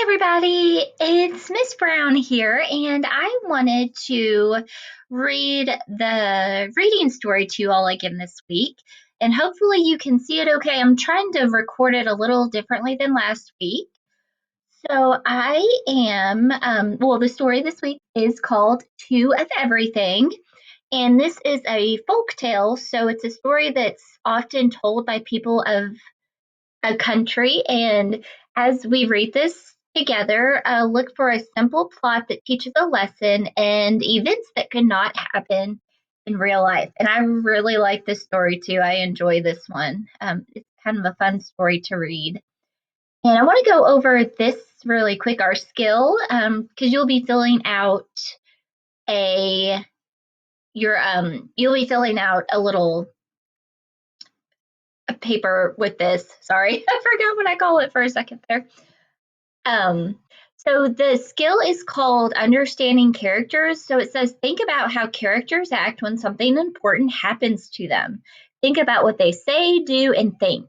Everybody, it's Miss Brown here, and I wanted to read the reading story to you all again this week, and hopefully you can see it okay. I'm trying to record it a little differently than last week. So I am, the story this week is called Two of Everything, and this is a folk tale, so it's a story that's often told by people of a country. And as we read this together, look for a simple plot that teaches a lesson and events that could not happen in real life. And I really like this story too. I enjoy this one. It's kind of a fun story to read. And I want to go over this really quick, our skill, because you'll be filling out a you'll be filling out a little a paper with this. Sorry, I forgot what I call it for a second there. Um, so the skill is called understanding characters. So it says, think about how characters act when something important happens to them. Think about what they say, do, and think.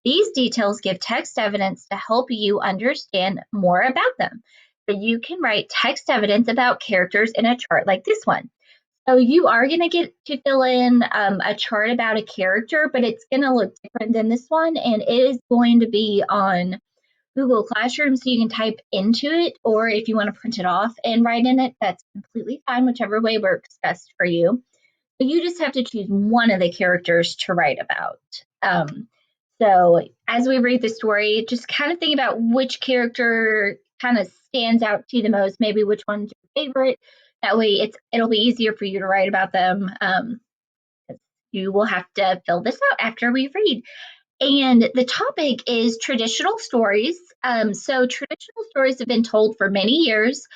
These details give text evidence to help you understand more about them. So you can write text evidence about characters in a chart like this one. So you are going to get to fill in a chart about a character, but it's going to look different than this one, and it is going to be on Google Classroom, so you can type into it, or if you want to print it off and write in it, that's completely fine, whichever way works best for you. But you just have to choose one of the characters to write about. So as we read the story, just kind of think about which character kind of stands out to you the most, maybe which one's your favorite. That way it'll be easier for you to write about them. You will have to fill this out after we read. And the topic is traditional stories. So, traditional stories have been told for many years.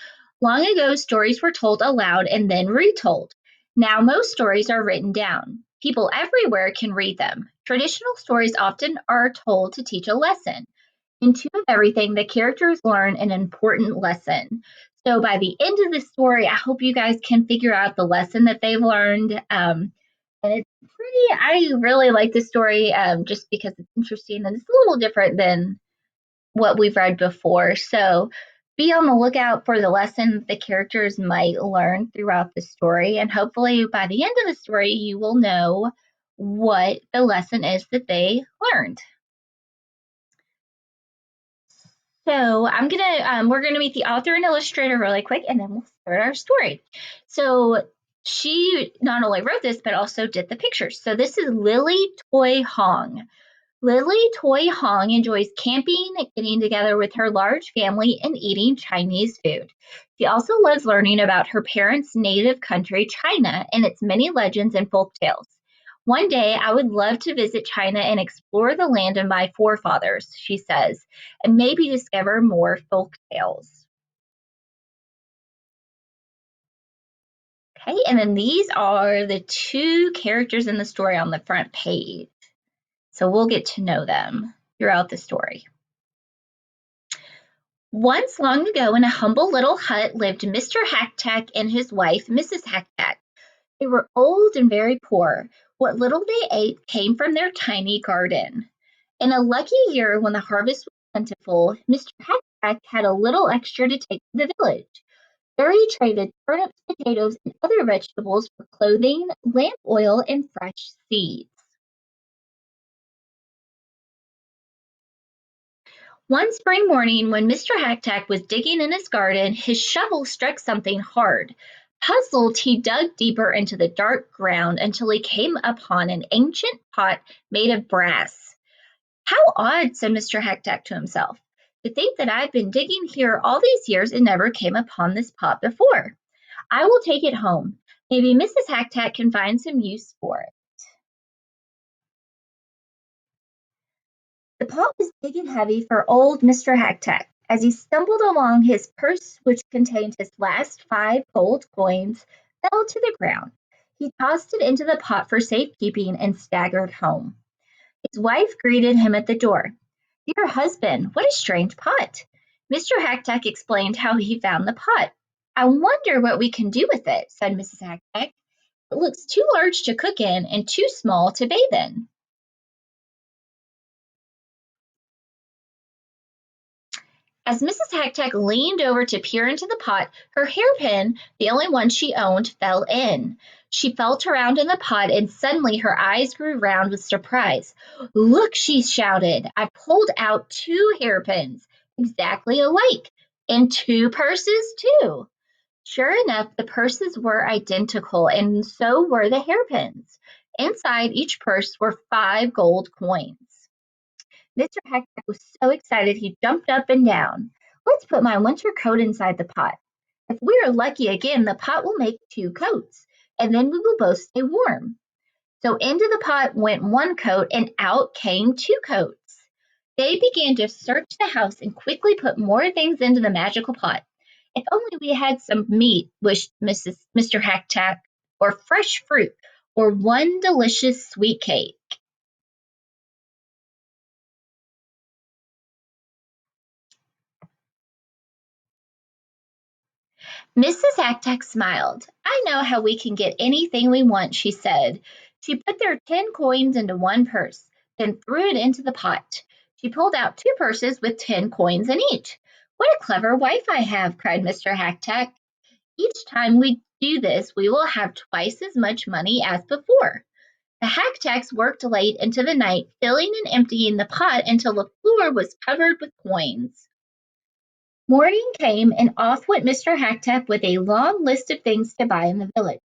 Long ago, stories were told aloud and then retold. Now, most stories are written down. People everywhere can read them. Traditional stories often are told to teach a lesson. In Two of Everything, the characters learn an important lesson. So, by the end of the story, I hope you guys can figure out the lesson that they've learned. And it's I really like this story just because it's interesting and it's a little different than what we've read before. So be on the lookout for the lesson the characters might learn throughout the story. And hopefully by the end of the story, you will know what the lesson is that they learned. So we're gonna meet the author and illustrator really quick, and then we'll start our story. So she not only wrote this, but also did the pictures. So this is Lily Toy Hong. Lily Toy Hong enjoys camping, getting together with her large family, and eating Chinese food. She also loves learning about her parents' native country, China, and its many legends and folk tales. One day, I would love to visit China and explore the land of my forefathers, she says, and maybe discover more folk tales. Okay, and then these are the two characters in the story on the front page. So we'll get to know them throughout the story. Once long ago in a humble little hut lived Mr. Hacktack and his wife, Mrs. Hacktack. They were old and very poor. What little they ate came from their tiny garden. In a lucky year when the harvest was plentiful, Mr. Hacktack had a little extra to take to the village. There he traded turnips, potatoes, and other vegetables for clothing, lamp oil, and fresh seeds. One spring morning, when Mr. Hacktack was digging in his garden, his shovel struck something hard. Puzzled, he dug deeper into the dark ground until he came upon an ancient pot made of brass. How odd, said Mr. Hacktack to himself. To think that I've been digging here all these years and never came upon this pot before. I will take it home. Maybe Mrs. Hacktack can find some use for it. The pot was big and heavy for old Mr. Hacktack. As he stumbled along, his purse, which contained his last 5 gold coins, fell to the ground. He tossed it into the pot for safekeeping and staggered home. His wife greeted him at the door. Dear husband, what a strange pot. Mr. Hacktack explained how he found the pot. I wonder what we can do with it, said Mrs. Hacktack. It looks too large to cook in and too small to bathe in. As Mrs. Hacktack leaned over to peer into the pot, her hairpin, the only one she owned, fell in. She felt around in the pot and suddenly her eyes grew round with surprise. Look, she shouted. I pulled out two hairpins, exactly alike, and two purses, too. Sure enough, the purses were identical, and so were the hairpins. Inside each purse were 5 gold coins. Mr. Hackback was so excited he jumped up and down. Let's put my winter coat inside the pot. If we are lucky again, the pot will make 2 coats, and then we will both stay warm. So into the pot went 1 coat, and out came 2 coats. They began to search the house and quickly put more things into the magical pot. If only we had some meat, wished Mr. Hacktack, or fresh fruit, or one delicious sweet cake. Mrs. Hacktack smiled. I know how we can get anything we want, she said. She put their 10 coins into one purse, then threw it into the pot. She pulled out 2 purses with 10 coins in each. What a clever wife I have, cried Mr. Hacktack. Each time we do this, we will have twice as much money as before. The Hacktacks worked late into the night, filling and emptying the pot until the floor was covered with coins. Morning came, and off went Mr. Hacktack with a long list of things to buy in the village.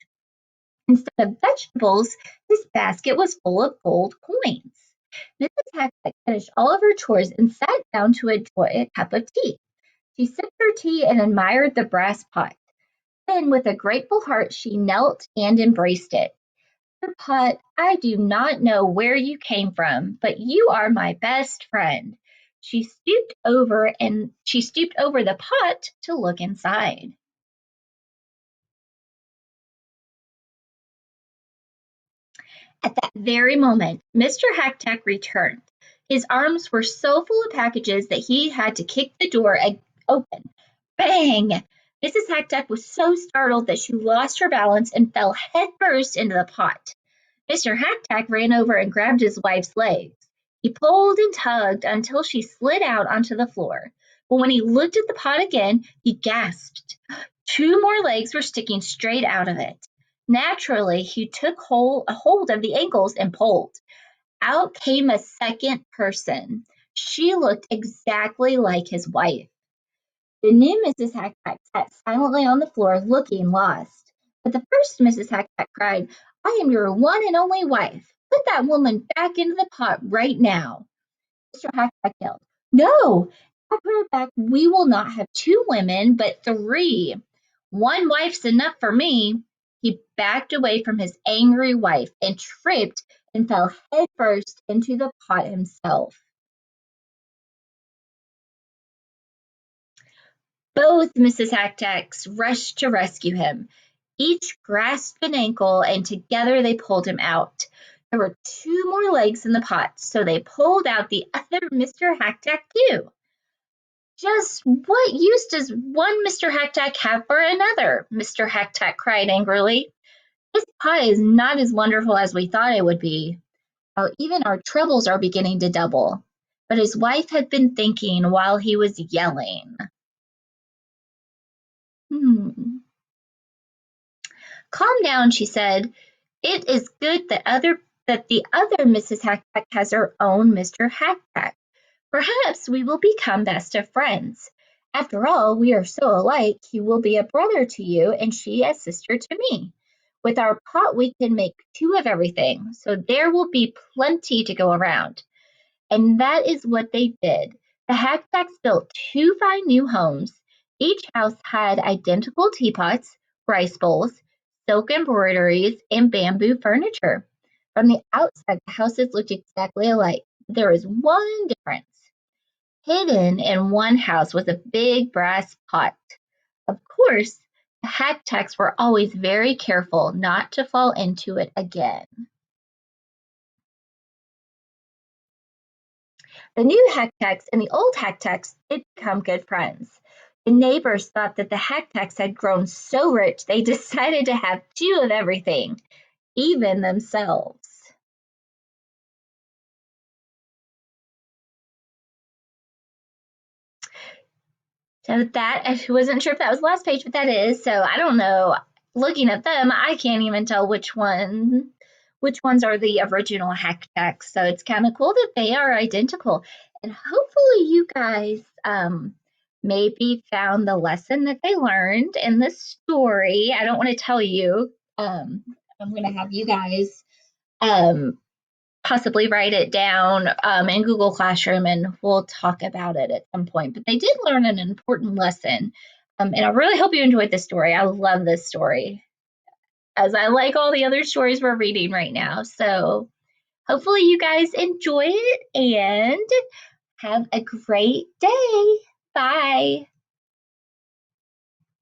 Instead of vegetables, his basket was full of gold coins. Mrs. Hacktack finished all of her chores and sat down to enjoy a cup of tea. She sipped her tea and admired the brass pot. Then, with a grateful heart, she knelt and embraced it. Dear Pot, I do not know where you came from, but you are my best friend. She stooped over the pot to look inside. At that very moment, Mr. Hacktack returned. His arms were so full of packages that he had to kick the door open. Bang! Mrs. Hacktack was so startled that she lost her balance and fell headfirst into the pot. Mr. Hacktack ran over and grabbed his wife's legs. He pulled and tugged until she slid out onto the floor. But when he looked at the pot again, he gasped. 2 more legs were sticking straight out of it. Naturally, he took a hold of the ankles and pulled. Out came a second person. She looked exactly like his wife. The new Mrs. Hackpack sat silently on the floor, looking lost. But the first Mrs. Hackpack cried, I am your one and only wife. Put that woman back into the pot right now. Mr. Hackpack yelled, No! I put her back. We will not have 2 women, but 3. One wife's enough for me. He backed away from his angry wife and tripped and fell headfirst into the pot himself. Both Mrs. Hacktacks rushed to rescue him. Each grasped an ankle, and together they pulled him out. There were 2 more legs in the pot, so they pulled out the other Mr. Hacktack too. Just what use does one Mr. Hacktack have for another? Mr. Hacktack cried angrily. This pot is not as wonderful as we thought it would be. Even our troubles are beginning to double. But his wife had been thinking while he was yelling. Hmm. Calm down, she said. It is good that the other Mrs. Hackback has her own Mr. Hackback. Perhaps we will become best of friends. After all, we are so alike, he will be a brother to you and she a sister to me. With our pot, we can make 2 of everything, so there will be plenty to go around. And that is what they did. The Hackbacks built 2 fine new homes. Each house had identical teapots, rice bowls, silk embroideries, and bamboo furniture. From the outside, the houses looked exactly alike. There was one difference. Hidden in one house was a big brass pot. Of course, the Hacktacks were always very careful not to fall into it again. The new Hacktacks and the old Hacktacks did become good friends. The neighbors thought that the Hacktacks had grown so rich they decided to have 2 of everything, even themselves. So that, I wasn't sure if that was the last page, but that is. So I don't know. Looking at them, I can't even tell which ones are the original hack text. So it's kind of cool that they are identical. And hopefully you guys maybe found the lesson that they learned in the story. I don't want to tell you. I'm going to have you guys um, possibly write it down in Google Classroom and we'll talk about it at some point. But they did learn an important lesson. And I really hope you enjoyed this story. I love this story, as I like all the other stories we're reading right now. So hopefully you guys enjoy it and have a great day. Bye.